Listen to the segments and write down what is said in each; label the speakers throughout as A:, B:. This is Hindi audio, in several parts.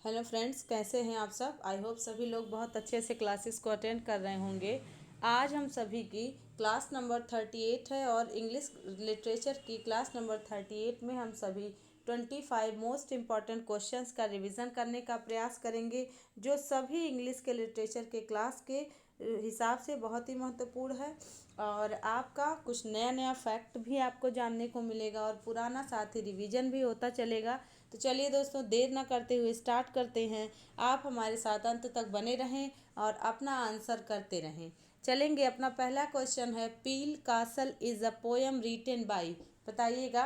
A: हेलो फ्रेंड्स, कैसे हैं आप सब। आई होप सभी लोग बहुत अच्छे से क्लासेस को अटेंड कर रहे होंगे। आज हम सभी की क्लास नंबर 38 है और इंग्लिश लिटरेचर की क्लास नंबर 38 में हम सभी 25 मोस्ट इम्पॉर्टेंट क्वेश्चंस का रिवीजन करने का प्रयास करेंगे, जो सभी इंग्लिश के लिटरेचर के क्लास के हिसाब से बहुत ही महत्वपूर्ण है। और आपका कुछ नया नया फैक्ट भी आपको जानने को मिलेगा और पुराना साथ ही रिवीजन भी होता चलेगा। तो चलिए दोस्तों, देर ना करते हुए स्टार्ट करते हैं। आप हमारे साथ अंत तक बने रहें और अपना आंसर करते रहें। चलेंगे, अपना पहला क्वेश्चन है, Peel Castle is a poem written by. बताइएगा,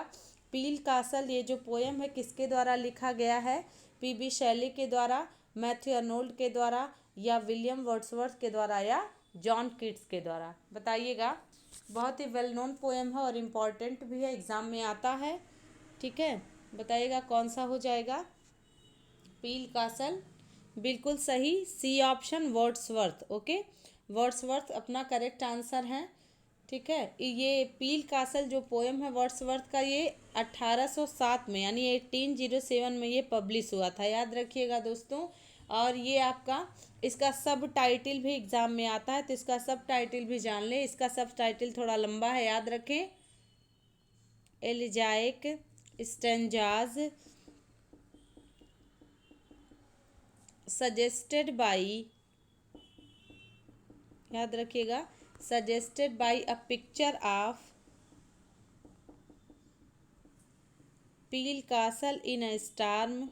A: पील कासल ये जो पोएम है किसके द्वारा लिखा गया है। पीबी शैली के द्वारा, मैथ्यू अर्नोल्ड के द्वारा, या विलियम वर्ड्सवर्थ के द्वारा, या जॉन कीट्स के द्वारा। बताइएगा। बहुत ही वेल नोन पोएम है और इम्पॉर्टेंट भी है, एग्ज़ाम में आता है। ठीक है, बताइएगा कौन सा हो जाएगा। पील कासल बिल्कुल सही, C option Wordsworth. Okay, Wordsworth अपना करेक्ट आंसर है। ठीक है, ये पील कासल जो पोएम है वर्ड्सवर्थ का, ये 1807 में यानी 1807 में ये पब्लिश हुआ था, याद रखिएगा दोस्तों। और ये आपका इसका सब टाइटल भी एग्जाम में आता है, तो इसका सब टाइटल भी जान लें। इसका सब टाइटल थोड़ा लंबा है, याद रखें। एलिजाइक स्टेंजाज सजेस्टेड बाई, याद रखिएगा, suggested by a picture of Peel Castle in a storm,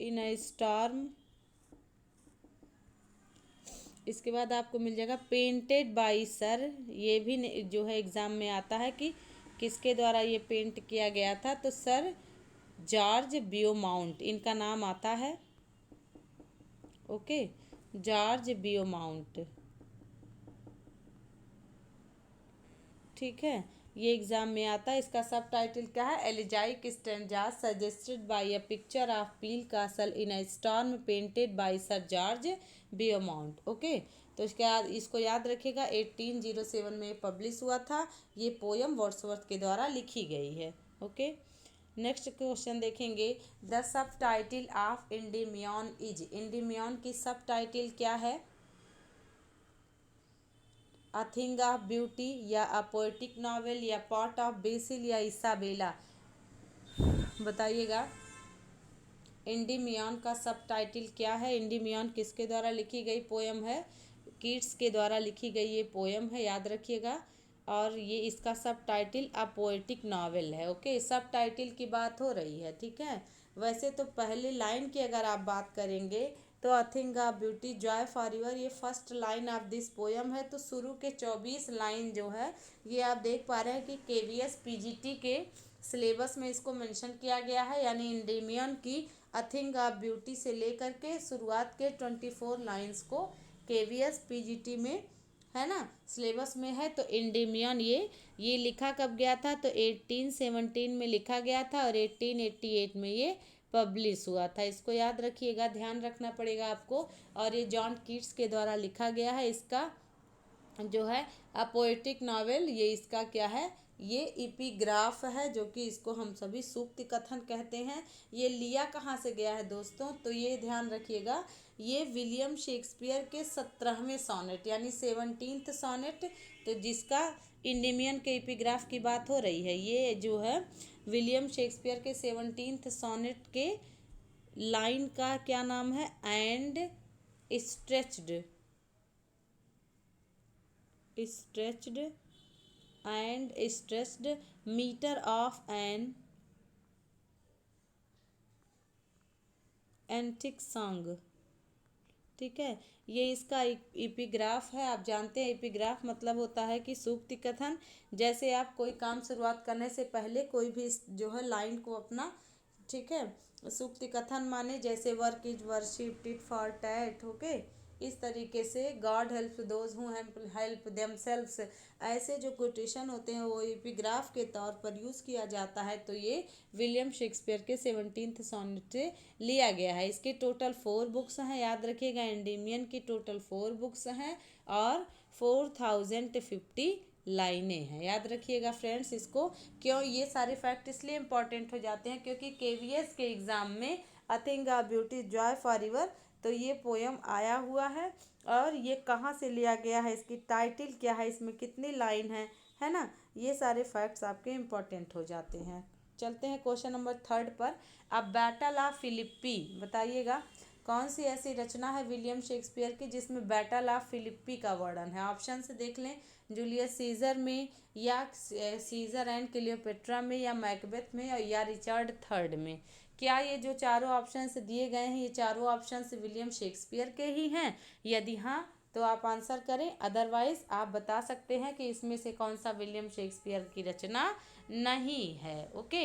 A: in a storm. इसके बाद आपको मिल जाएगा पेंटेड बाई सर। ये भी जो है एग्ज़ाम में आता है कि किसके द्वारा ये पेंट किया गया था, तो सर जॉर्ज बियोमाउंट इनका नाम आता है। Okay, George Beaumont. ठीक है, ये एग्जाम में आता है। इसका सब टाइटल क्या है, elegiac stanzas suggested by a picture of Peel Castle in a storm painted by sir George Beaumont. Okay, तो इसके बाद इसको याद रखिएगा, 1807 में पब्लिश हुआ था। ये पोयम वर्ड्सवर्थ के द्वारा लिखी गई है। ओके, नेक्स्ट क्वेश्चन देखेंगे, the subtitle of Endymion is. Endymion की सब टाइटल क्या है। अ थिंग ऑफ ब्यूटी, या अ पोएटिक नॉवेल, या पॉट ऑफ बेसिल, या इसाबेला। बताइएगा, इंडिमियन का सब टाइटल क्या है। इंडिमियन किसके द्वारा लिखी गई पोएम है। कीट्स के द्वारा लिखी गई ये पोएम है, याद रखिएगा। और ये इसका सब टाइटल अ पोएटिक नॉवेल है। ओके, सब टाइटल की बात हो रही है। ठीक है, वैसे तो पहली लाइन की अगर आप बात करेंगे तो a thing of beauty joy for ever, ये first line of this poem है। तो शुरू के 24 लाइन जो है, ये आप देख पा रहे हैं कि केवीएस पीजीटी के सिलेबस में इसको मेंशन किया गया है। यानी इंडिमियन की अ थिंग ऑफ ब्यूटी से लेकर के शुरुआत के 24 लाइन्स को केवीएस पीजीटी में, है ना, सिलेबस में है। तो इंडिमियन ये लिखा कब गया था, तो 1817 में लिखा गया था और 1888 में ये पब्लिश हुआ था। इसको याद रखिएगा, ध्यान रखना पड़ेगा आपको। और ये जॉन कीट्स के द्वारा लिखा गया है। इसका जो है अ पोएटिक नॉवेल, ये इसका क्या है, ये इपिग्राफ है, जो कि इसको हम सभी सूक्ति कथन कहते हैं। ये लिया कहाँ से गया है दोस्तों, तो ये ध्यान रखिएगा, ये विलियम शेक्सपियर के 17वें सोनेट यानी 17th सोनेट, तो जिसका इंडिमियन के इपिग्राफ की बात हो रही है, ये जो है विलियम शेक्सपियर के 17th सोनेट के लाइन का क्या नाम है, and stretched, stretched and stressed meter of an antique song। ठीक है, ये इसका इपिग्राफ है। आप जानते हैं इपिग्राफ मतलब होता है कि सूक्ति कथन। जैसे आप कोई काम शुरुआत करने से पहले कोई भी जो है लाइन को अपना, ठीक है, सूक्ति कथन माने जैसे work is worship tit for tat. Okay, इस तरीके से God help those who help themselves, ऐसे जो कोटेशन होते हैं वो एपिग्राफ के तौर पर यूज़ किया जाता है। तो ये विलियम शेक्सपियर के 17th सोनेट से लिया गया है। इसके टोटल 4 बुक्स हैं, याद रखिएगा। एंडीमियन की टोटल 4 बुक्स हैं और 4050 लाइनें हैं। याद रखिएगा फ्रेंड्स इसको। क्यों ये सारे फैक्ट इसलिए इम्पोर्टेंट हो जाते हैं क्योंकि केवीएस के एग्ज़ाम में a thing a beauty joy for river, तो ये पोयम आया हुआ है और ये कहाँ से लिया गया है, इसकी टाइटल क्या है, इसमें कितनी लाइन है ना। ये सारे फैक्ट्स आपके इम्पोर्टेंट हो जाते हैं। चलते हैं क्वेश्चन नंबर 3 पर। अब बैटल ऑफ फिलिप्पी बताइएगा, कौन सी ऐसी रचना है विलियम शेक्सपियर की जिसमें बैटल ऑफ फिलिप्पी का वर्णन है। ऑप्शन से देख लें, जूलियस सीजर में, या सीजर एंड क्लियोपेट्रा में, या मैकबेथ में, या रिचर्ड थर्ड में। क्या ये जो चारों ऑप्शंस दिए गए हैं ये चारों ऑप्शंस विलियम शेक्सपियर के ही हैं? यदि हाँ तो आप आंसर करें, अदरवाइज आप बता सकते हैं कि इसमें से कौन सा विलियम शेक्सपियर की रचना नहीं है। ओके,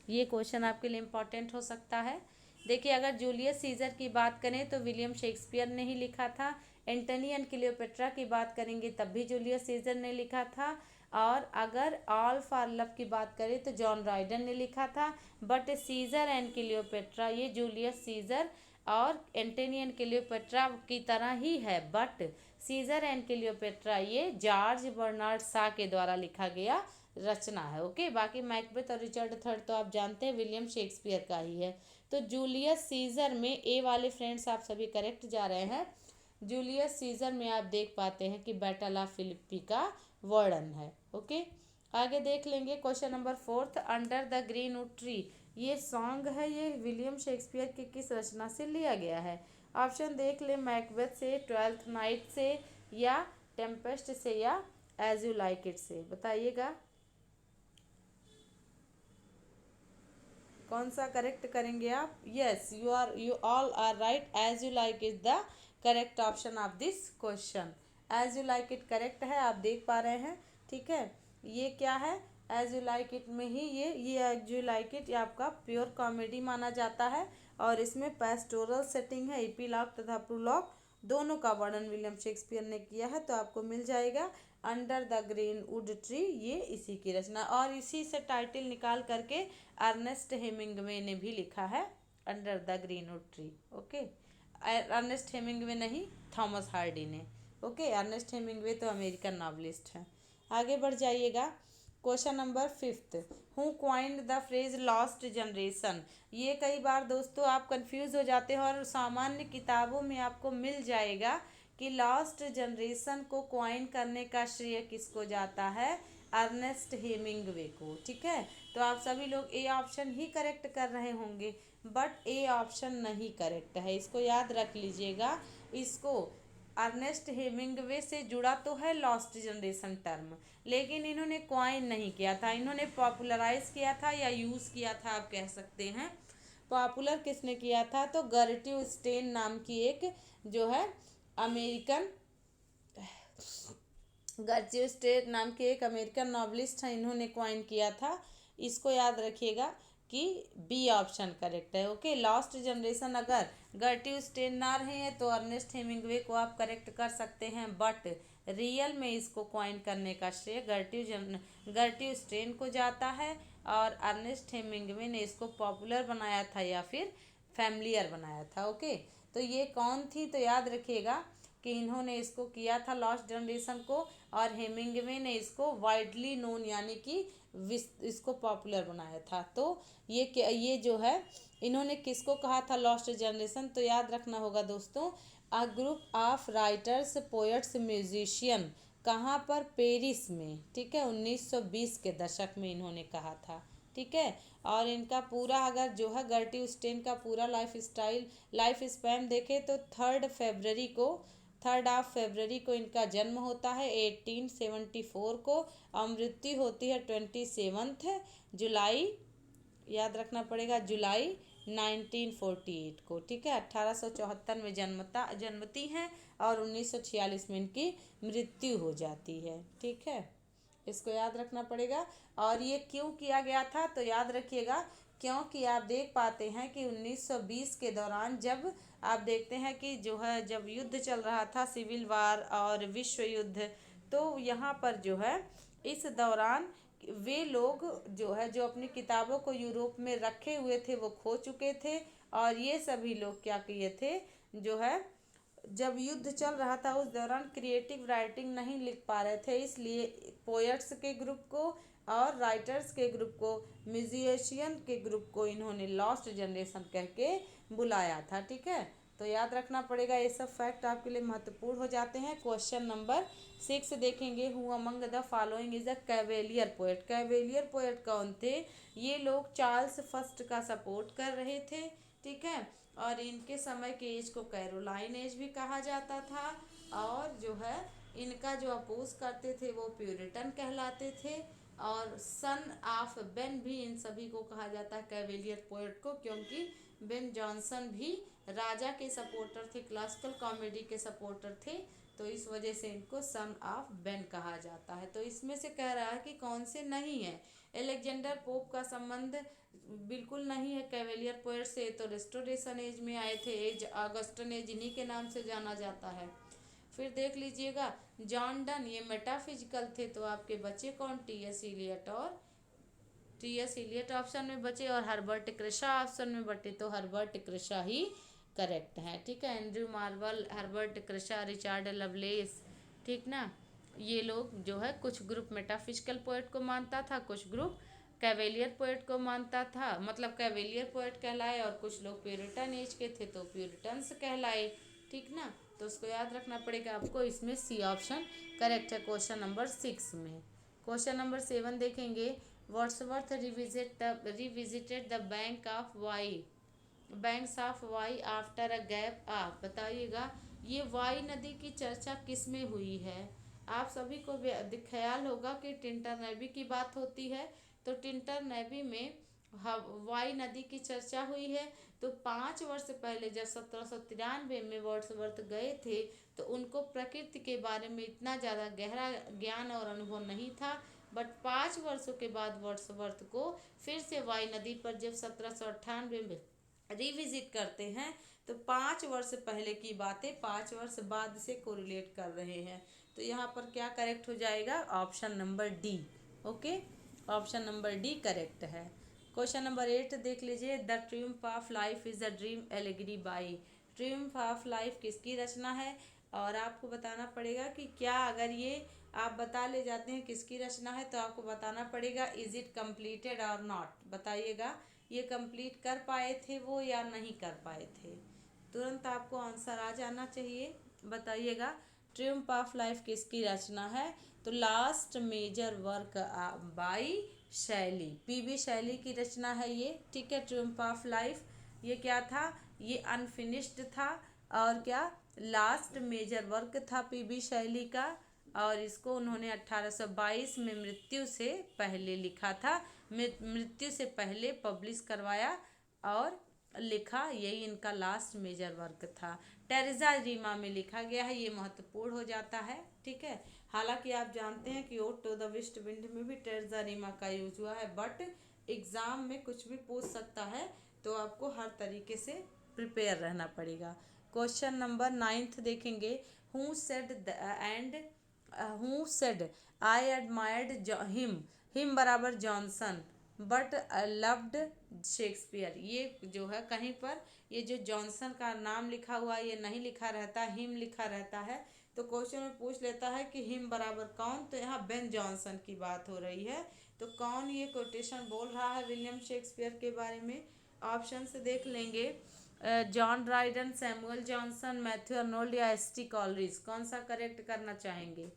A: ये क्वेश्चन आपके लिए इम्पोर्टेंट हो सकता है। देखिए, अगर जूलियस सीजर की बात करें तो विलियम शेक्सपियर ने ही लिखा था। एंटनी एंड क्लियोपेट्रा की बात करेंगे तब भी जूलियस सीजर ने लिखा था। और अगर ऑल फॉर लव की बात करें तो जॉन राइडन ने लिखा था। बट सीजर एंड क्लियोपेट्रा ये जूलियस सीजर और एंटनी एंड क्लियोपेट्रा की तरह ही है, बट सीजर एंड क्लियोपेट्रा ये जॉर्ज बर्नार्ड शॉ के द्वारा लिखा गया रचना है। ओके, बाकी मैकबेथ और रिचर्ड थर्ड तो आप जानते हैं विलियम शेक्सपियर का ही है। तो जूलियस सीजर में ए वाले फ्रेंड्स आप सभी करेक्ट जा रहे हैं। जूलियस सीजर में आप देख पाते हैं कि बैटल ऑफ फिलिप्पी का वर्णन है। ओके, आगे देख लेंगे question number 4, under the Greenwood tree. ये सॉन्ग है, ये विलियम शेक्सपियर की किस रचना से लिया गया है? ऑप्शन देख ले, मैकबेथ से, ट्वेल्थ नाइट से, या टेम्पेस्ट से, या एज यू लाइक इट से। बताइएगा कौन सा करेक्ट करेंगे आप? Yes, you all are right. As you like is the correct option of this question. As you like it correct है, आप देख पा रहे हैं। ठीक है, ये क्या है? एज यू लाइक इट में ही ये एज यू लाइक इट ये आपका प्योर कॉमेडी माना जाता है और इसमें पेस्टोरल सेटिंग है, इपीलॉग तथा प्रोलॉग दोनों का वर्णन विलियम शेक्सपियर ने किया है। तो आपको मिल जाएगा under the Greenwood tree, ये इसी की रचना। और इसी से टाइटल निकाल करके अर्नेस्ट हेमिंगवे ने भी लिखा है, under the Greenwood tree. Okay, Ernest Hemingway नहीं, थॉमस हार्डी ने। ओके, अर्नेस्ट हेमिंगवे तो अमेरिकन नॉवलिस्ट हैं। आगे बढ़ जाइएगा, question number 5, who coined the phrase lost generation. ये कई बार दोस्तों आप कंफ्यूज हो जाते हैं और सामान्य किताबों में आपको मिल जाएगा कि लॉस्ट जनरेशन को क्वाइन करने का श्रेय किसको जाता है? अर्नेस्ट हेमिंगवे को। ठीक है, तो आप सभी लोग ए ऑप्शन ही करेक्ट कर रहे होंगे, बट ए ऑप्शन नहीं करेक्ट है, इसको याद रख लीजिएगा। इसको अर्नेस्ट हेमिंगवे से जुड़ा तो है लॉस्ट जनरेशन टर्म, लेकिन इन्होंने क्वाइन नहीं किया था, इन्होंने पॉपुलराइज किया था या यूज़ किया था आप कह सकते हैं। पॉपुलर किसने किया था? तो गर्ट्यूड स्टेन नाम की एक जो है अमेरिकन, गर्ट्यूड स्टेन नाम के एक अमेरिकन नॉवलिस्ट हैं, इन्होंने क्वाइन किया था। इसको याद रखिएगा कि बी ऑप्शन करेक्ट है। ओके, लॉस्ट जनरेशन अगर गर्ट्यूड स्टेन ना रहे हैं तो अर्नेस्ट हेमिंगवे को आप करेक्ट कर सकते हैं, बट रियल में इसको क्वाइन करने का श्रेय गर्ट्यूड स्टेन को जाता है और अर्नेस्ट हेमिंगवे ने इसको पॉपुलर बनाया था या फिर फैमिलियर बनाया था। ओके, तो ये कौन थी? तो याद रखिएगा कि इन्होंने इसको किया था लॉस्ट जनरेशन को, और हेमिंगवे ने इसको वाइडली नोन यानी कि इसको पॉपुलर बनाया था। तो ये जो है इन्होंने किसको कहा था लॉस्ट जनरेशन? तो याद रखना होगा दोस्तों, a group of writers, poets, musician. कहाँ पर? पेरिस में। ठीक है, 1920 के दशक में इन्होंने कहा था। ठीक है, और इनका पूरा अगर जो है गर्ट्यूड स्टेन का पूरा लाइफ स्पैन देखें तो 3 फरवरी को इनका जन्म होता है 1874 को, और मृत्यु होती है 27 जुलाई, याद रखना पड़ेगा, जुलाई 1948 को। ठीक है, 1874 में जन्मती हैं और 1946 में इनकी मृत्यु हो जाती है। ठीक है, इसको याद रखना पड़ेगा। और ये क्यों किया गया था? तो याद रखिएगा क्योंकि आप देख पाते हैं कि 1920 के दौरान जब आप देखते हैं कि जो है जब युद्ध चल रहा था, सिविल वार और विश्व युद्ध, तो यहाँ पर जो है इस दौरान वे लोग जो है जो अपनी किताबों को यूरोप में रखे हुए थे वो खो चुके थे, और ये सभी लोग क्या किए थे जो है जब युद्ध चल रहा था उस दौरान क्रिएटिव राइटिंग नहीं लिख पा रहे थे, इसलिए पोएट्स के ग्रुप को और राइटर्स के ग्रुप को, म्यूजिशियन के ग्रुप को इन्होंने लॉस्ट जनरेशन कह के बुलाया था। ठीक है, तो याद रखना पड़ेगा, ये सब फैक्ट आपके लिए महत्वपूर्ण हो जाते हैं। क्वेश्चन नंबर 6 देखेंगे, who among the following is a cavalier poet. Cavalier poet कौन थे? ये लोग चार्ल्स फर्स्ट का सपोर्ट कर रहे थे। ठीक है, और इनके समय के एज को कैरोलाइन एज भी कहा जाता था, और जो है इनका जो अपोज करते थे वो प्यूरिटन कहलाते थे, और सन ऑफ बेन भी इन सभी को कहा जाता है कैवेलियर पोएट को, क्योंकि बेन जॉनसन भी राजा के सपोर्टर थे, क्लासिकल कॉमेडी के सपोर्टर थे, तो इस वजह से इनको सन ऑफ बेन कहा जाता है। तो इसमें से कह रहा है कि कौन से नहीं है। एलेक्जेंडर पोप का संबंध बिल्कुल नहीं है कैवेलियर पोएट से, तो रेस्टोरेशन एज में आए थे, एज ऑगस्टन एज इन्हीं के नाम से जाना जाता है। फिर देख लीजिएगा जॉन डन, ये मेटाफिजिकल थे, तो आपके बचे कौन? टी.एस. इलियट और टी.एस. इलियट ऑप्शन में बचे, और हर्बर्ट क्रिशा ऑप्शन में बचे, तो हर्बर्ट क्रिशा ही करेक्ट है। ठीक है, एंड्रयू मार्वल, हर्बर्ट क्रिशा, रिचार्ड लवलेस, ठीक ना, ये लोग जो है कुछ ग्रुप मेटाफिजिकल पोएट को मानता था, कुछ ग्रुप कैवेलियर पोएट को मानता था, मतलब कैवेलियर पोएट कहलाए, और कुछ लोग प्यूरिटन एज के थे तो प्यूरिटन्स कहलाए। ठीक ना, तो उसको याद रखना पड़ेगा आपको। इसमें सी ऑप्शन करेक्ट है क्वेश्चन नंबर 6 में। क्वेश्चन नंबर 7 देखेंगे, Wordsworth revisited the banks of Wye after a gap of. बताइएगा ये वाई नदी की चर्चा किस में हुई है? आप सभी को ख्याल होगा कि टिंटर नेबी की बात होती है, तो टिंटर नेबी में वाई नदी की चर्चा हुई है। तो 5 वर्ष पहले जब 1793 में वर्ड्सवर्थ गए थे, तो उनको प्रकृति के बारे में इतना ज़्यादा गहरा ज्ञान और अनुभव नहीं था, बट 5 वर्षों के बाद वर्ड्सवर्थ को फिर से वाई नदी पर जब 1798 में रिविजिट करते हैं, तो 5 वर्ष पहले की बातें 5 वर्ष बाद से कोरिलेट कर रहे हैं। तो यहाँ पर क्या करेक्ट हो जाएगा? Option number D. Okay, option number D correct है। क्वेश्चन नंबर 8 देख लीजिए, the triumph of life is a dream allegory by. Triumph of life किसकी रचना है? और आपको बताना पड़ेगा कि क्या, अगर ये आप बता ले जाते हैं किसकी रचना है, तो आपको बताना पड़ेगा इज इट कम्प्लीटेड और नॉट। बताइएगा ये कंप्लीट कर पाए थे वो या नहीं कर पाए थे। तुरंत आपको आंसर आ जाना चाहिए। बताइएगा ट्रिम्फ ऑफ लाइफ किसकी रचना है? तो लास्ट मेजर वर्क बाई शैली, पीबी शैली की रचना है ये। ठीक है, ट्रिम्फ ऑफ लाइफ ये क्या था? ये अनफिनिश्ड था, और क्या लास्ट मेजर वर्क था पीबी शैली का, और इसको उन्होंने 1822 में मृत्यु से पहले लिखा था, मृत्यु से पहले पब्लिश करवाया और लिखा, यही इनका लास्ट मेजर वर्क था। टेरेसा रीमा में लिखा गया है, ये महत्वपूर्ण हो जाता है। ठीक है, हालांकि आप जानते हैं कि ode to the west wind में भी टेरेसा रीमा का यूज हुआ है, बट एग्जाम में कुछ भी पूछ सकता है, तो आपको हर तरीके से प्रिपेयर रहना पड़ेगा। क्वेश्चन नंबर 9 देखेंगे, who said and who said I admired him बराबर जॉनसन बट लव्ड शेक्सपियर। ये जो है कहीं पर ये जो जॉनसन का नाम लिखा हुआ है ये नहीं लिखा रहता, हिम लिखा रहता है, तो क्वेश्चन में पूछ लेता है कि हिम बराबर कौन, तो यहाँ बेन जॉनसन की बात हो रही है, तो कौन ये कोटेशन बोल रहा है विलियम शेक्सपियर के बारे में? ऑप्शन से देख लेंगे, John Dryden, Samuel Johnson, Matthew Arnold या एस.टी. कॉलरिज। कौन सा करेक्ट करना चाहेंगे?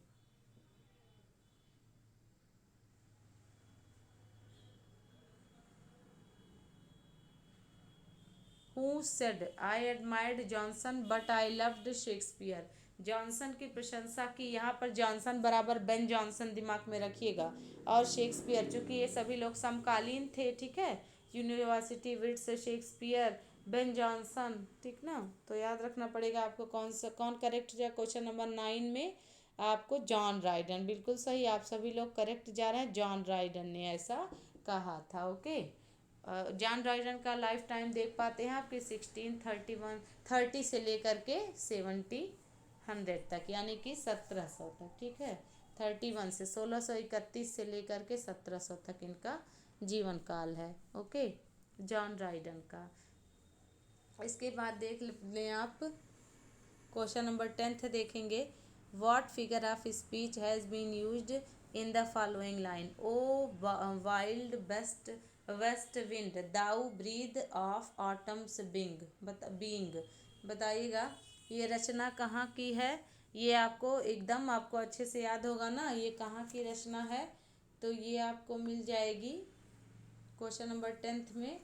A: Who said I admired Johnson but I loved Shakespeare. Johnson की प्रशंसा की, यहाँ पर जॉनसन बराबर बेन जॉनसन दिमाग में रखिएगा, और शेक्सपियर, चूंकि ये सभी लोग समकालीन थे। ठीक है, university wits, Shakespeare, Ben Jonson. ठीक ना, तो याद रखना पड़ेगा आपको कौन करेक्ट जाए क्वेश्चन नंबर 9 में। आपको जॉन ड्राइडन, बिल्कुल सही, आप सभी लोग करेक्ट जा रहे हैं, जॉन ड्राइडन ने ऐसा कहा था। ओके, जॉन ड्राइडन का लाइफ टाइम देख पाते हैं आपके 1630 से लेकर के 1700 तक, यानी कि 1700 तक। ठीक है, 31 से 1631 से लेकर के 1700 तक इनका जीवन काल है। ओके, जॉन ड्राइडन का। इसके बाद देख लें आप क्वेश्चन नंबर 10th देखेंगे। What figure of speech has been used in the following line? O wild best west wind, thou breath of autumn's being. बताइएगा ये रचना कहाँ की है? ये आपको एकदम आपको अच्छे से याद होगा ना, ये कहाँ की रचना है? तो ये आपको मिल जाएगी क्वेश्चन नंबर 10th में।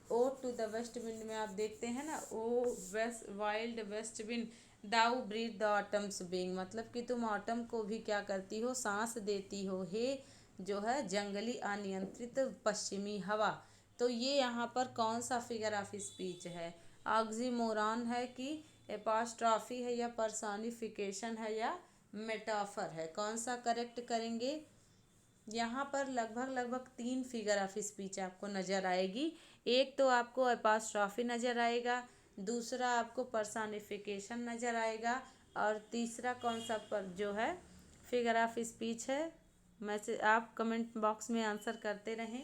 A: O to the west wind में आप देखते हैं ना, O west wild west wind thou breath the autumn's being, मतलब कि तुम ऑटम को भी क्या करती हो, सांस देती हो, हे जो है जंगली अनियंत्रित पश्चिमी हवा। तो ये यहाँ पर कौन सा फिगर ऑफ स्पीच है? ऑक्सीमोरॉन है कि एपॉस्ट्रॉफी है या पर्सोनिफिकेशन है या मेटाफर है? कौन सा करेक्ट करेंगे? यहाँ पर लगभग तीन फिगर ऑफ स्पीच आपको नज़र आएगी। एक तो आपको एपॉस्ट्रॉफी नज़र आएगा, दूसरा आपको पर्सोनिफिकेशन नज़र आएगा, और तीसरा कौन सा पर जो है फिगर ऑफ स्पीच है? मैसेज आप कमेंट बॉक्स में आंसर करते रहें,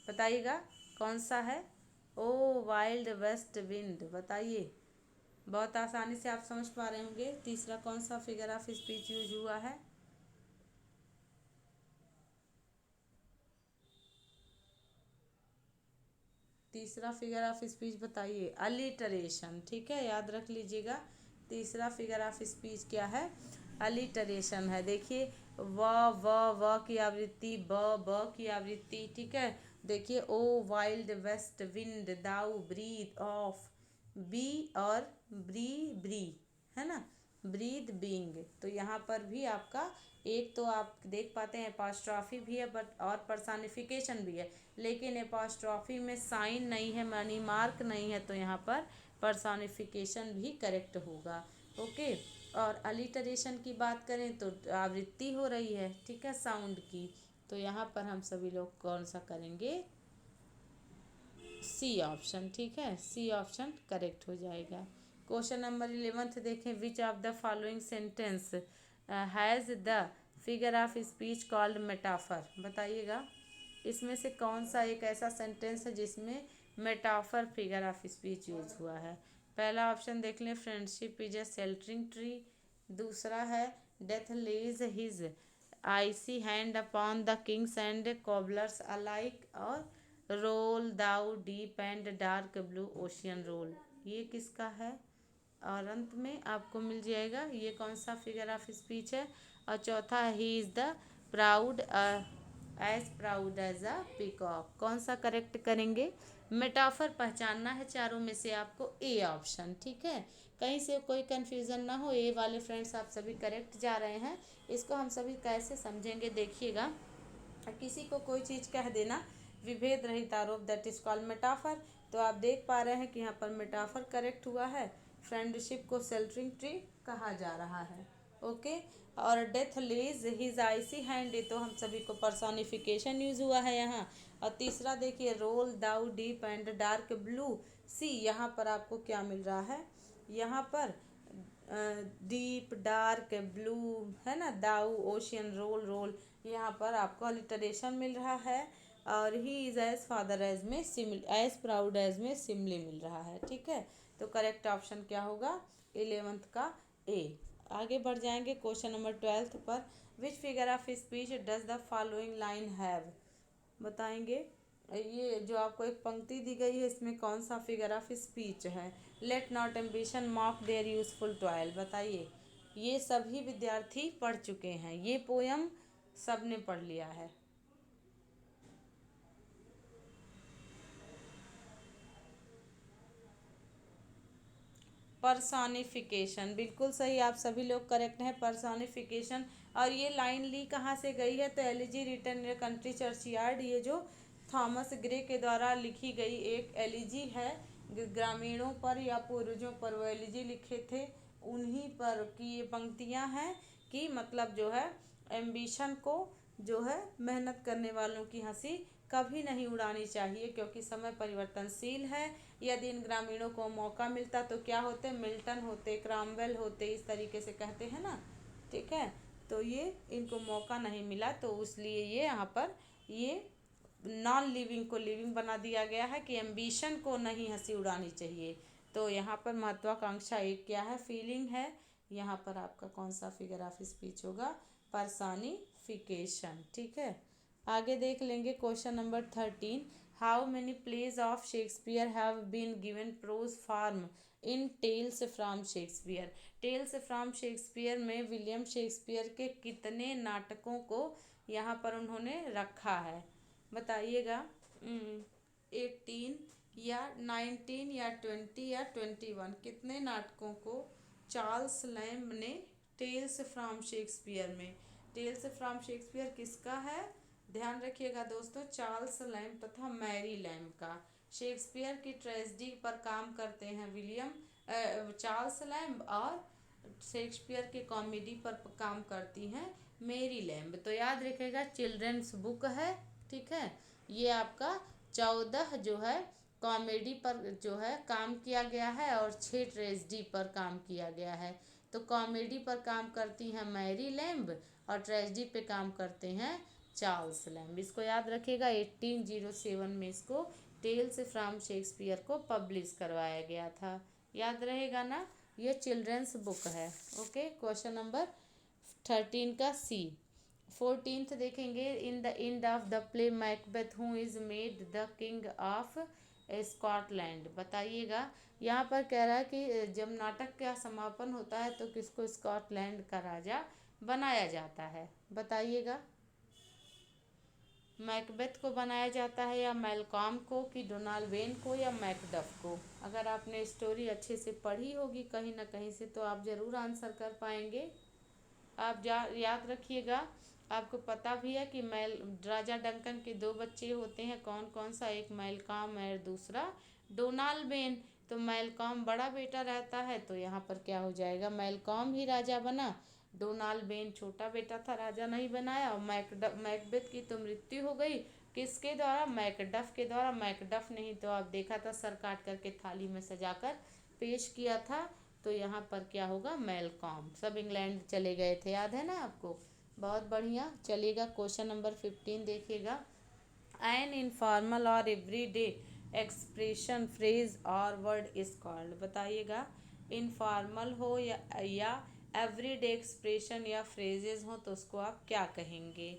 A: बताइएगा कौन सा है। ओ वाइल्ड वेस्ट विंड, बताइए। बहुत आसानी से आप समझ पा रहे होंगे तीसरा कौन सा फिगर ऑफ स्पीच यूज हुआ है। तीसरा फिगर ऑफ स्पीच बताइए, अलिटरेशन। ठीक है, याद रख लीजिएगा तीसरा फिगर ऑफ स्पीच क्या है? अलिटरेशन है। देखिए व की आवृत्ति, ब की आवृत्ति। ठीक है, देखिए O wild west wind thou breath of be और ब्री है ना, ब्रीद बीइंग। तो यहाँ पर भी आपका एक तो आप देख पाते हैं एपॉस्ट्रॉफी भी है बट और पर्सोनिफिकेशन भी है, लेकिन एपॉस्ट्रॉफी में साइन नहीं है, मनी मार्क नहीं है, तो यहाँ पर पर्सोनिफिकेशन भी करेक्ट होगा। ओके, और अलिटरेशन की बात करें तो आवृत्ति हो रही है, ठीक है, साउंड की। तो यहाँ पर हम सभी लोग कौन सा करेंगे? C option. ठीक है, सी ऑप्शन करेक्ट हो जाएगा। क्वेश्चन नंबर 11th देखें। Which of the following sentence has the figure of speech called metaphor? बताइएगा इसमें से कौन सा एक ऐसा सेंटेंस है जिसमें metaphor figure of speech use हुआ है? पहला ऑप्शन देख लें, friendship is a sheltering tree. दूसरा है death lays his icy hand upon the kings and cobblers alike, और roll thou deep and dark blue ocean roll. ये किसका है? और अंत में आपको मिल जाएगा ये कौन सा फिगर ऑफ स्पीच है। और चौथा है he is the proud proud as a peacock. कौन सा करेक्ट करेंगे? मेटाफर पहचानना है चारों में से आपको ए ऑप्शन। ठीक है, कहीं से कोई कन्फ्यूज़न ना हो, ए वाले फ्रेंड्स आप सभी करेक्ट जा रहे हैं। इसको हम सभी कैसे समझेंगे, देखिएगा। किसी को कोई चीज़ कह देना, विभेद रहित आरोप, दैट इज कॉल्ड मेटाफर। तो आप देख पा रहे हैं कि यहाँ पर मेटाफर करेक्ट हुआ है। फ्रेंडशिप को शेल्टरिंग ट्री कहा जा रहा है। ओके, और death lays his icy hand, तो हम सभी को पर्सोनिफिकेशन यूज हुआ है यहाँ। और तीसरा देखिए roll thou deep and dark blue sea, यहाँ पर आपको क्या मिल रहा है? यहाँ पर डीप डार्क ब्लू है ना, दाउ ओशियन रोल रोल, यहाँ पर आपको अलिटरेशन मिल रहा है। और he is as father as में सिमिल एज प्राउड एज में सिमली मिल रहा है। ठीक है, तो करेक्ट ऑप्शन क्या होगा? 11th का ए। आगे बढ़ जाएंगे क्वेश्चन नंबर 12th पर। Which figure of speech does the following line have? बताएंगे ये जो आपको एक पंक्ति दी गई है इसमें कौन सा फिगर ऑफ स्पीच है? Let not ambition mock their useful toil. बताइए, ये सभी विद्यार्थी पढ़ चुके हैं, ये पोयम सबने पढ़ लिया है। पर्सोनिफिकेशन, बिल्कुल सही, आप सभी लोग करेक्ट हैं, पर्सोनिफिकेशन। और ये लाइन ली कहाँ से गई है? तो elegy written in country churchyard, ये जो थॉमस ग्रे के द्वारा लिखी गई एक एलिजी है ग्रामीणों पर या पूर्वजों पर, वो एलिजी लिखे थे उन्हीं पर की ये पंक्तियाँ हैं कि मतलब जो है एम्बिशन को जो है मेहनत करने वालों की हंसी कभी नहीं उड़ानी चाहिए, क्योंकि समय परिवर्तनशील है। यदि इन ग्रामीणों को मौका मिलता तो क्या होते? मिल्टन होते, क्रामवेल होते, इस तरीके से कहते हैं ना। ठीक है, तो ये इनको मौका नहीं मिला, तो इसलिए ये यहाँ पर ये नॉन लिविंग को लिविंग बना दिया गया है कि एम्बिशन को नहीं हंसी उड़ानी चाहिए। तो यहाँ पर महत्वाकांक्षा एक क्या है, फीलिंग है। यहाँ पर आपका कौन सा फिगर ऑफ स्पीच होगा, पर्सनिफिकेशन। ठीक है, आगे देख लेंगे question number 13। How many plays of Shakespeare have been given prose form in Tales from Shakespeare. Tales from Shakespeare में विलियम शेक्सपियर के कितने नाटकों को यहाँ पर उन्होंने रखा है, बताइएगा। 18 या 19 या 20 या 21, कितने नाटकों को चार्ल्स लैम्ब ने टेल्स फ्रॉम शेक्सपियर में। टेल्स फ्रॉम शेक्सपियर किसका है, ध्यान रखिएगा दोस्तों, चार्ल्स लैम्ब तथा मैरी लैम्ब का। शेक्सपियर की ट्रेजेडी पर काम करते हैं चार्ल्स लैम्ब, और शेक्सपियर के कॉमेडी पर काम करती हैं मैरी लैम्ब। तो याद रखिएगा चिल्ड्रंस बुक है। ठीक है, ये आपका 14 जो है कॉमेडी पर जो है काम किया गया है और 6 ट्रेजेडी पर काम किया गया है। तो कॉमेडी पर काम करती हैं मैरी लैम्ब और ट्रेजेडी पे काम करते हैं चार्ल्स लैम्ब। इसको याद रखिएगा, 1807 में इसको टेल्स फ्रॉम शेक्सपियर को पब्लिश करवाया गया था। याद रहेगा ना, ये चिल्ड्रंस बुक है। ओके, क्वेश्चन नंबर 13 का सी। 14th देखेंगे, in the end of the play Macbeth who is made the king of Scotland. बताइएगा, यहाँ पर कह रहा है कि जब नाटक का समापन होता है तो किसको स्कॉटलैंड का राजा बनाया जाता है, बताइएगा। मैकबेथ को बनाया जाता है या मैलकॉम को, कि डोनाल्वेन को, या मैकडफ को। अगर आपने स्टोरी अच्छे से पढ़ी होगी कहीं ना कहीं से तो आप ज़रूर आंसर कर पाएंगे। आप याद रखिएगा, आपको पता भी है कि राजा डंकन के 2 बच्चे होते हैं, कौन कौन सा, एक मैलकॉम और दूसरा डोनाल्वेन। तो मैलकॉम बड़ा बेटा रहता है, तो यहाँ पर क्या हो जाएगा, मैलकॉम ही राजा बना, डोनाल्वेन छोटा बेटा था, राजा नहीं बनाया। और मैकबेथ की तो मृत्यु हो गई, किसके द्वारा, मैकडफ के द्वारा। मैकडफ ने ही तो आप देखा था सर काट करके थाली में सजाकर पेश किया था। तो यहाँ पर क्या होगा, मैलकॉम। सब इंग्लैंड चले गए थे, याद है ना आपको, बहुत बढ़िया। चलिएगा क्वेश्चन नंबर 15 देखिएगा। एन इनफॉर्मल और एवरीडे एक्सप्रेशन, फ्रेज और वर्ड इज कॉल्ड। बताइएगा, इनफॉर्मल हो या एवरीडे एक्सप्रेशन या फ्रेजेस हो तो उसको आप क्या कहेंगे।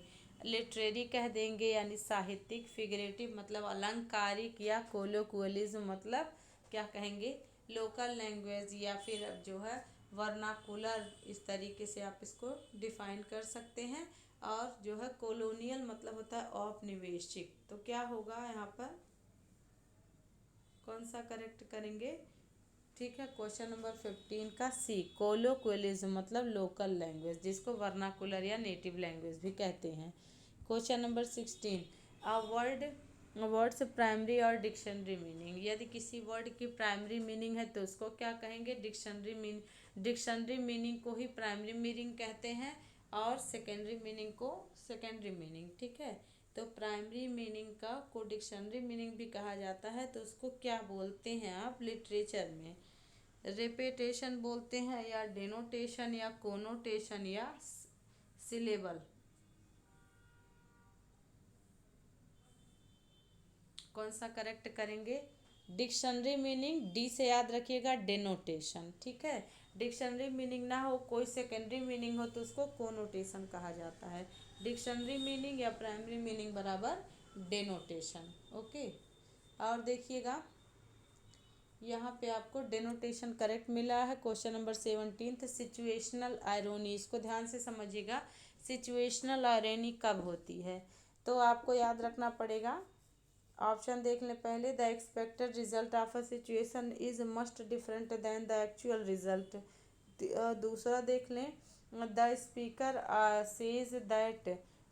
A: लिटरेरी कह देंगे यानी साहित्यिक, फिगरेटिव मतलब अलंकारिक, या कोलोकुअलिज्म मतलब क्या कहेंगे, लोकल लैंग्वेज, या फिर जो है वर्नाकुलर। इस तरीके से आप इसको डिफाइन कर सकते हैं। और जो है कॉलोनियल मतलब होता है औपनिवेशिक। तो क्या होगा यहाँ पर, कौन सा करेक्ट करेंगे। ठीक है, क्वेश्चन नंबर 15 का सी, कोलोक्विलिज्म मतलब लोकल लैंग्वेज, जिसको वर्नाकुलर या नेटिव लैंग्वेज भी कहते हैं। क्वेश्चन नंबर 16, अ वर्ड्स प्राइमरी और डिक्शनरी मीनिंग। यदि किसी वर्ड की प्राइमरी मीनिंग है तो उसको क्या कहेंगे, डिक्शनरी मीनिंग को ही प्राइमरी मीनिंग कहते हैं और सेकेंडरी मीनिंग को सेकेंडरी मीनिंग। ठीक है, तो प्राइमरी मीनिंग को डिक्शनरी मीनिंग भी कहा जाता है। तो उसको क्या बोलते हैं आप लिटरेचर में, रिपीटेशन बोलते हैं, या डेनोटेशन, या कोनोटेशन, या सिलेबल। कौन सा करेक्ट करेंगे, डिक्शनरी मीनिंग, डी से याद रखिएगा, डेनोटेशन। ठीक है, डिक्शनरी मीनिंग ना हो, कोई सेकेंडरी मीनिंग हो तो उसको कोनोटेशन कहा जाता है। डिक्शनरी मीनिंग या प्राइमरी मीनिंग बराबर डेनोटेशन। ओके, और देखिएगा यहाँ पे आपको डेनोटेशन करेक्ट मिला है। Question number 17, situational irony. इसको ध्यान से समझिएगा, सिचुएशनल आयरोनी कब होती है। तो आपको याद रखना पड़ेगा, ऑप्शन देख लें पहले, the expected result of a situation is must different then the actual result. दूसरा देख लें, the speaker says that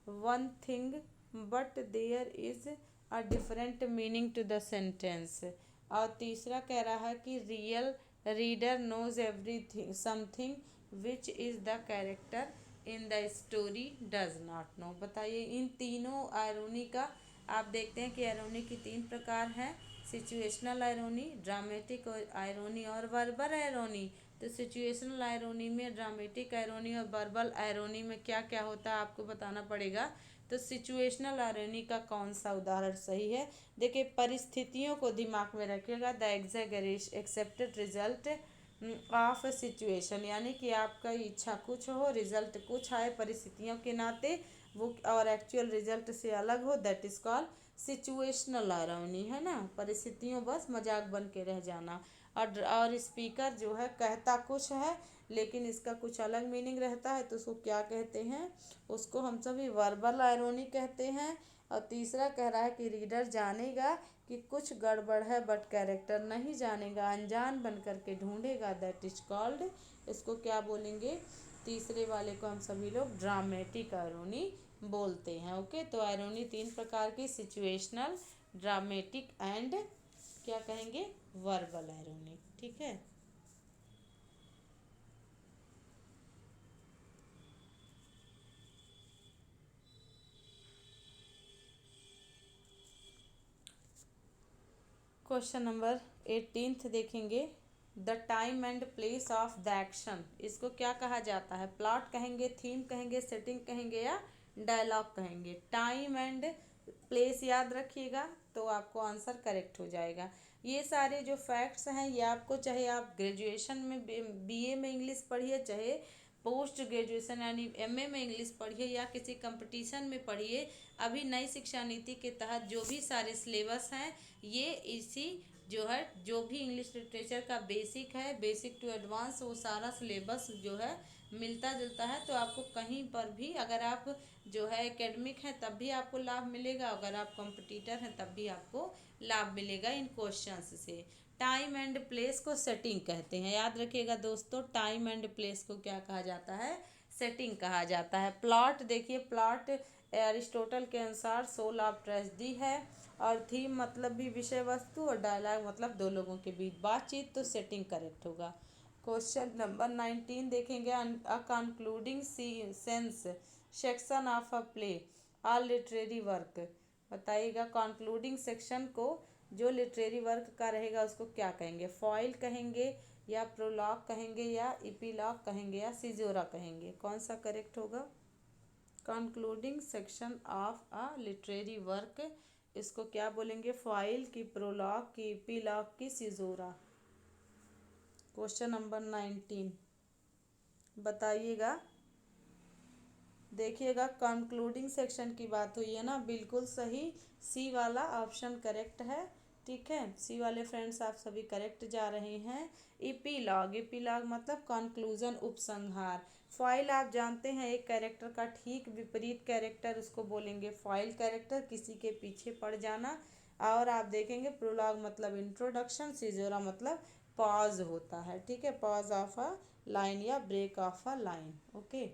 A: one thing but there is a different meaning to the sentence. और तीसरा कह रहा है कि real reader knows everything something which is the character in the story does not know. बताइए, इन तीनों आयरोनी का आप देखते हैं कि आयरोनी की 3 प्रकार हैं, सिचुएशनल आयरोनी, ड्रामेटिक आयरोनी और वर्बल आयरोनी। तो सिचुएशनल आयरोनी में, ड्रामेटिक आयरोनी और वर्बल आयरोनी में क्या क्या होता है आपको बताना पड़ेगा। तो सिचुएशनल आयरनी का कौन सा उदाहरण सही है? देखिए, परिस्थितियों को दिमाग में रखिएगा। The exaggeration accepted result of situation, यानी कि आपका इच्छा कुछ हो, रिजल्ट कुछ आए परिस्थितियों के नाते, वो और एक्चुअल रिजल्ट से अलग हो, that is called situational irony, है ना। परिस्थितियों बस मजाक बन के रह जाना। और स्पीकर जो है कहता कुछ है लेकिन इसका कुछ अलग मीनिंग रहता है, तो उसको क्या कहते हैं? उसको हम सभी वर्बल आयरनी कहते हैं। और तीसरा कह रहा है कि रीडर जानेगा कि कुछ गड़बड़ है बट कैरेक्टर नहीं जानेगा, अनजान बन करके ढूंढेगा, दैट इज कॉल्ड, इसको क्या बोलेंगे? तीसरे वाले को हम सभी लोग ड्रामेटिक आयरनी बोलते हैं। ओके, तो आयरनी तीन प्रकार की, सिचुएशनल, ड्रामेटिक एंड क्या कहेंगे, वर्बल आयरनी। ठीक है। क्वेश्चन नंबर 18 देखेंगे। The time and place of the action, इसको क्या कहा जाता है? प्लॉट कहेंगे, थीम कहेंगे, सेटिंग कहेंगे या डायलॉग कहेंगे? टाइम एंड प्लेस याद रखिएगा तो आपको आंसर करेक्ट हो जाएगा। ये सारे जो फैक्ट्स हैं ये आपको, चाहे आप ग्रेजुएशन में बीए में इंग्लिश पढ़िए, चाहे पोस्ट ग्रेजुएशन यानी एमए में इंग्लिश पढ़िए, या किसी कंपटीशन में पढ़िए, अभी नई शिक्षा नीति के तहत जो भी सारे सिलेबस हैं ये इसी जो है, जो भी इंग्लिश लिटरेचर का बेसिक है, बेसिक टू एडवांस, वो सारा सिलेबस जो है मिलता जुलता है। तो आपको कहीं पर भी, अगर आप जो है एकेडमिक हैं तब भी आपको लाभ मिलेगा, अगर आप कॉम्पिटिटर हैं तब भी आपको लाभ मिलेगा इन क्वेश्चंस से। टाइम एंड प्लेस को सेटिंग कहते हैं, याद रखिएगा दोस्तों। टाइम एंड प्लेस को क्या कहा जाता है? सेटिंग कहा जाता है। प्लॉट देखिए, प्लॉट एरिस्टोटल के अनुसार सोल ऑफ ट्रेजेडी है, और थीम मतलब भी विषय वस्तु, और डायलॉग मतलब दो लोगों के बीच बातचीत, तो सेटिंग करेक्ट होगा। क्वेश्चन नंबर 19 देखेंगे। अ concluding sense section of a play और लिटरेरी वर्क, बताइएगा कंक्लूडिंग सेक्शन को जो लिटरेरी वर्क का रहेगा उसको क्या कहेंगे? फॉइल कहेंगे या प्रोलॉग कहेंगे या इपीलॉग कहेंगे या सिजोरा कहेंगे? कौन सा करेक्ट होगा? Concluding section of a literary work, इसको क्या बोलेंगे? फॉइल की, प्रोलॉग की, इपीलॉग की, सिजोरा? क्वेश्चन नंबर 19 बताइएगा। देखिएगा, कंक्लूडिंग सेक्शन की बात हुई है ना, बिल्कुल सही, सी वाला ऑप्शन करेक्ट है। ठीक है, सी वाले फ्रेंड्स आप सभी करेक्ट जा रहे हैं। इपीलॉग, इपीलॉग मतलब कंक्लूजन, उपसंहार। फॉइल आप जानते हैं, एक कैरेक्टर का ठीक विपरीत कैरेक्टर, उसको बोलेंगे फॉइल कैरेक्टर, किसी के पीछे पड़ जाना। और आप देखेंगे प्रोलॉग मतलब इंट्रोडक्शन, सिजोरा मतलब पॉज होता है। ठीक है, पॉज ऑफ अ लाइन या break of a line. Okay,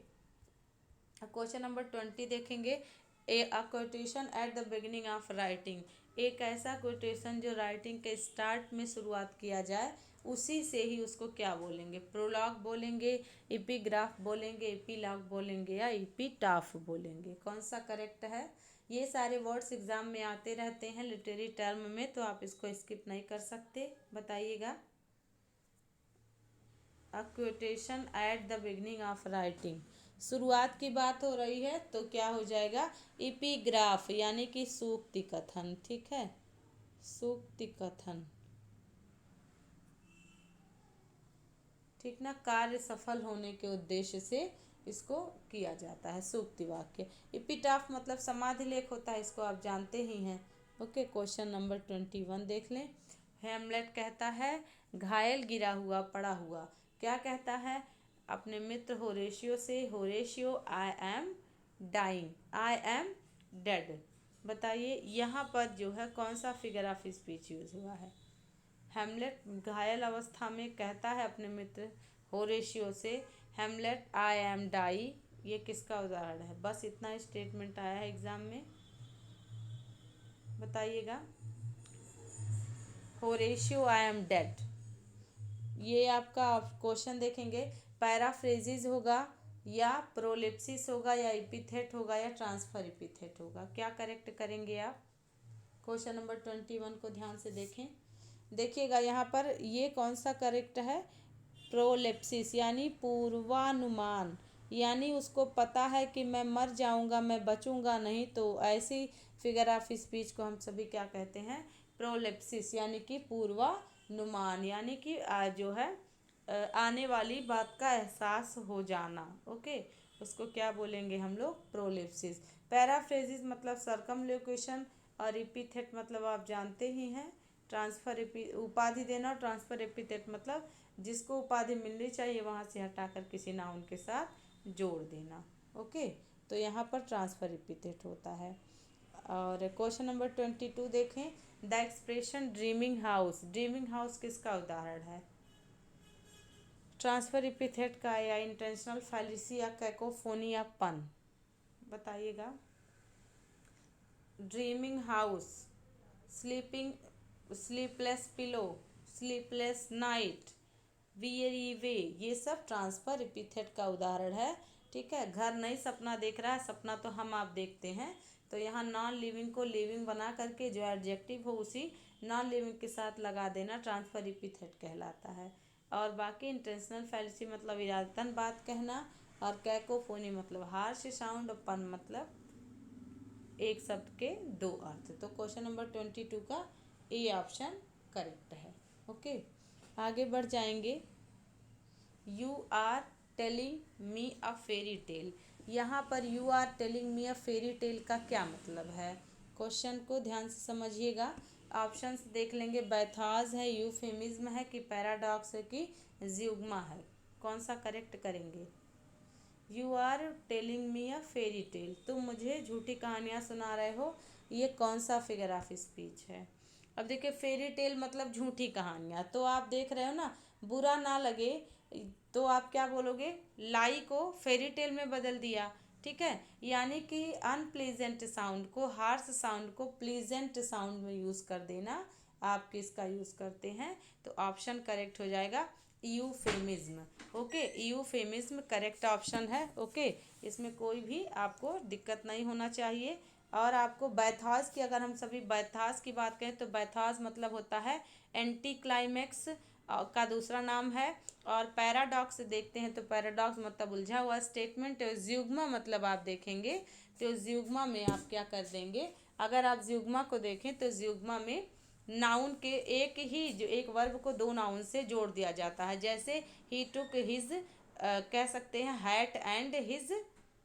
A: question number 20 देखेंगे। A quotation at the beginning of writing, एक ऐसा कोटेशन जो राइटिंग के स्टार्ट में शुरुआत किया जाए, उसी से ही उसको क्या बोलेंगे? प्रोलॉग बोलेंगे, एपिग्राफ बोलेंगे, एपीलॉग बोलेंगे या एपिटाफ बोलेंगे? कौन सा करेक्ट है? ये सारे वर्ड्स एग्जाम में आते रहते हैं लिटरेरी टर्म में, तो आप इसको स्किप नहीं कर सकते। बताइएगा। A quotation at the beginning of writing, शुरुआत की बात हो रही है तो क्या हो जाएगा? एपिग्राफ, यानी कि सूक्ति कथन। ठीक है, सूक्ति कथन। ठीक ना, कार्य सफल होने के उद्देश्य से इसको किया जाता है, सूक्ति वाक्य। एपिटाफ मतलब समाधि लेख होता है, इसको आप जानते ही हैं। ओके, क्वेश्चन नंबर 21 देख लें। हेमलेट कहता है घायल गिरा हुआ पड़ा हुआ, क्या कहता है अपने मित्र होरेशियो से? Horatio, I am dying, I am dead. बताइए यहाँ पर जो है कौन सा फिगर ऑफ स्पीच यूज हुआ है? हेमलेट घायल अवस्था में कहता है अपने मित्र होरेशियो से, हेमलेट आई एम डाई, ये किसका उदाहरण है? बस इतना स्टेटमेंट आया है एग्जाम में, बताइएगा। होरेशियो आई एम डेड, ये आपका क्वेश्चन देखेंगे। पैराफ्रेजिज होगा या प्रोलिप्सिस होगा या इपिथेट होगा या ट्रांसफर इपिथेट होगा? क्या करेक्ट करेंगे आप? क्वेश्चन नंबर 21 को ध्यान से देखें। देखिएगा यहाँ पर ये कौन सा करेक्ट है? प्रोलेप्सिस यानी पूर्वानुमान। यानी उसको पता है कि मैं मर जाऊंगा, मैं बचूंगा नहीं, तो ऐसी फिगर ऑफ स्पीच को हम सभी क्या कहते हैं, प्रोलेप्सिस, यानी कि पूर्वानुमान, यानी कि जो है आने वाली बात का एहसास हो जाना। ओके, उसको क्या बोलेंगे हम लोग, प्रोलेप्सिस। पैराफ्रेजिस मतलब सर्कमलोकेशन, और इपिथेट मतलब आप जानते ही हैं, ट्रांसफर उपाधि देना, और ट्रांसफर एपिथेट मतलब जिसको उपाधि मिलनी चाहिए वहाँ से हटाकर किसी नाउन के साथ जोड़ देना। ओके, तो यहाँ पर ट्रांसफर एपिथेट होता है। और क्वेश्चन नंबर 22 देखें, the expression dreaming house, dreaming house किसका उदाहरण है, ट्रांसफर एपिथेट का, या इंटेंशनल फैलिसी, या कैकोफोनी, या पन, बताइएगा। Dreaming house, sleeping, sleepless pillow, sleepless night, weary way, ये सब ट्रांसफर एपिथेट का उदाहरण है। ठीक है, घर नहीं सपना देख रहा है, सपना तो हम आप देखते हैं, तो यहाँ नॉन लिविंग को लिविंग बना करके जो एडजेक्टिव हो उसी नॉन लिविंग के साथ लगा देना ट्रांसफर एपिथेट कहलाता है। और बाकी इंटेंशनल फैलिसी मतलब इरादतन बात कहना, और कैकोफोनी मतलब हार्श साउंड, और पन मतलब एक शब्द के दो अर्थ। तो क्वेश्चन नंबर 22 का ए ऑप्शन करेक्ट है। ओके, आगे बढ़ जाएंगे। You are telling me a fairy tale, यहाँ पर you are telling me a fairy tale का क्या मतलब है, क्वेश्चन को ध्यान से समझिएगा। ऑप्शंस देख लेंगे, बैथाज है, यूफेमिज्म है, कि पैराडॉक्स है, कि ज्यूग्मा है, कौन सा करेक्ट करेंगे। You are telling me a fairy tale, तुम मुझे झूठी कहानियाँ सुना रहे हो, ये कौन सा फिगर ऑफ स्पीच है। अब देखिए, फेरी टेल मतलब झूठी कहानियाँ, तो आप देख रहे हो ना, बुरा ना लगे तो आप क्या बोलोगे, लाई को फेरी टेल में बदल दिया। ठीक है, यानी कि अनप्लीजेंट साउंड को, हार्श साउंड को प्लीजेंट साउंड में यूज़ कर देना, आप किसका यूज़ करते हैं, तो ऑप्शन करेक्ट हो जाएगा euphemism. Okay, euphemism correct option है। ओके, इसमें कोई भी आपको दिक्कत नहीं होना चाहिए। और आपको बैथाज की, अगर हम सभी बैथाज की बात करें तो बैथाज मतलब होता है एंटी क्लाइमैक्स का दूसरा नाम है। और पैराडॉक्स देखते हैं तो पैराडॉक्स मतलब उलझा हुआ स्टेटमेंट। ज्यूग्मा मतलब आप देखेंगे तो ज्यूग्मा में आप क्या कर देंगे, अगर आप ज्यूग्मा को देखें तो ज्यूग्मा में नाउन के एक ही जो एक वर्ब को दो नाउन से जोड़ दिया जाता है, जैसे ही टुक हिज, कह सकते हैं हैट एंड हिज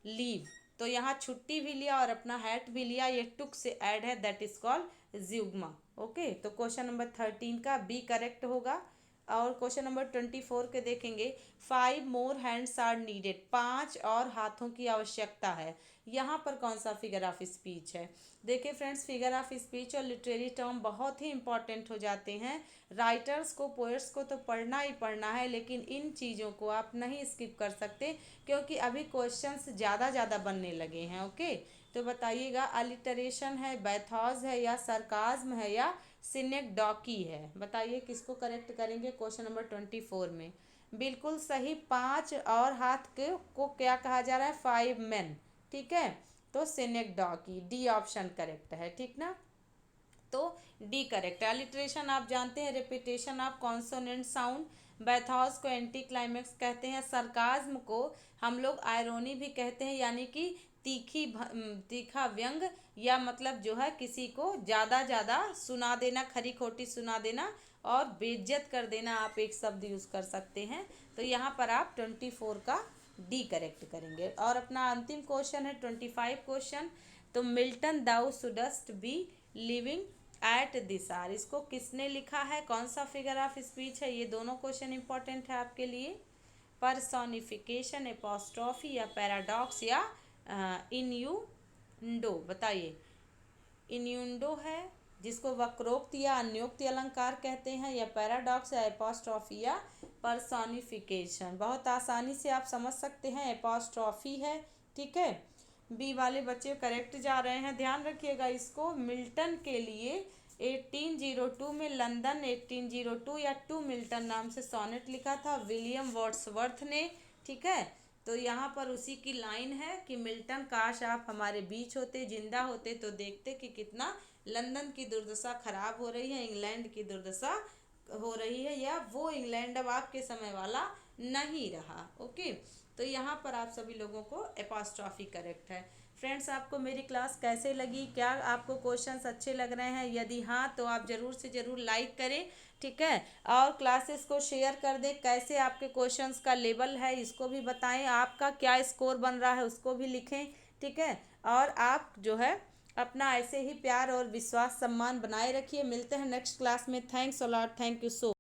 A: लीव, तो यहाँ छुट्टी भी लिया और अपना हैट भी लिया, ये टुक से ऐड है, दैट इज कॉल्ड ज्यूग्मा। ओके, तो क्वेश्चन नंबर 13 का बी करेक्ट होगा। और क्वेश्चन नंबर 24 के देखेंगे, 5 मोर हैंड्स आर नीडेड, 5 और हाथों की आवश्यकता है, यहाँ पर कौन सा फिगर ऑफ स्पीच है। देखिए फ्रेंड्स, फिगर ऑफ स्पीच और लिटरेरी टर्म बहुत ही इंपॉर्टेंट हो जाते हैं। राइटर्स को, पोएट्स को तो पढ़ना ही पढ़ना है, लेकिन इन चीज़ों को आप नहीं स्किप कर सकते, क्योंकि अभी क्वेश्चंस ज़्यादा बनने लगे हैं। ओके, तो बताइएगा, अलिटरेशन है, बैथॉज है, या सरकाज्म है, या सिनेक्डॉकी है, बताइए किसको करेक्ट करेंगे क्वेश्चन नंबर 24 में। बिल्कुल सही, 5 और हाथ को क्या कहा जा रहा है, 5 men। ठीक है, तो सिनेक्डॉकी, डी ऑप्शन करेक्ट है। ठीक ना, तो डी करेक्ट है। अलिट्रेशन आप जानते हैं, रिपीटेशन ऑफ कॉन्सोनेंट साउंड। बैथॉस को एंटी क्लाइमेक्स कहते हैं। सरकाज्म को हम लोग आयरोनी भी कहते हैं, यानी कि तीखा व्यंग, या मतलब जो है किसी को ज़्यादा सुना देना, खरी खोटी सुना देना और बेइज्जत कर देना, आप एक शब्द यूज़ कर सकते हैं। तो यहाँ पर आप 24 का डी करेक्ट करेंगे। और अपना अंतिम क्वेश्चन है 25 क्वेश्चन, तो Milton thou shouldst be living at this hour, इसको किसने लिखा है, कौन सा फिगर ऑफ स्पीच है, ये दोनों क्वेश्चन इंपॉर्टेंट है आपके लिए। पर्सोनिफिकेशन, एपोस्ट्रॉफी, या पैराडॉक्स, या इन्यूंडो, बताइए। इन्यूंडो है जिसको वक्रोक्त या अन्योक्त अलंकार कहते हैं, या पैराडॉक्स, या एपोस्ट्रॉफी, या पर्सोनिफिकेशन। बहुत आसानी से आप समझ सकते हैं, एपोस्ट्रॉफी है। ठीक है, बी वाले बच्चे करेक्ट जा रहे हैं, ध्यान रखिएगा इसको। मिल्टन के लिए 1802 में लंदन 1802 या टू मिल्टन नाम से सोनेट लिखा था विलियम वर्ड्सवर्थ ने। ठीक है, तो यहाँ पर उसी की लाइन है कि मिल्टन काश आप हमारे बीच होते, जिंदा होते, तो देखते कि कितना लंदन की दुर्दशा खराब हो रही है, इंग्लैंड की दुर्दशा हो रही है, या वो इंग्लैंड अब आपके समय वाला नहीं रहा। ओके, तो तो यहाँ पर आप सभी लोगों को एपॉस्ट्रॉफी करेक्ट है। फ्रेंड्स, आपको मेरी क्लास कैसे लगी? क्या आपको क्वेश्चंस अच्छे लग रहे हैं? यदि हाँ तो आप ज़रूर से ज़रूर लाइक करें, ठीक है। और क्लासेस को शेयर कर दें। कैसे आपके क्वेश्चंस का लेवल है इसको भी बताएं, आपका क्या स्कोर बन रहा है उसको भी लिखें, ठीक है। और आप जो है अपना ऐसे ही प्यार और विश्वास सम्मान बनाए रखिए। मिलते हैं नेक्स्ट क्लास में। Thanks a lot, thank you so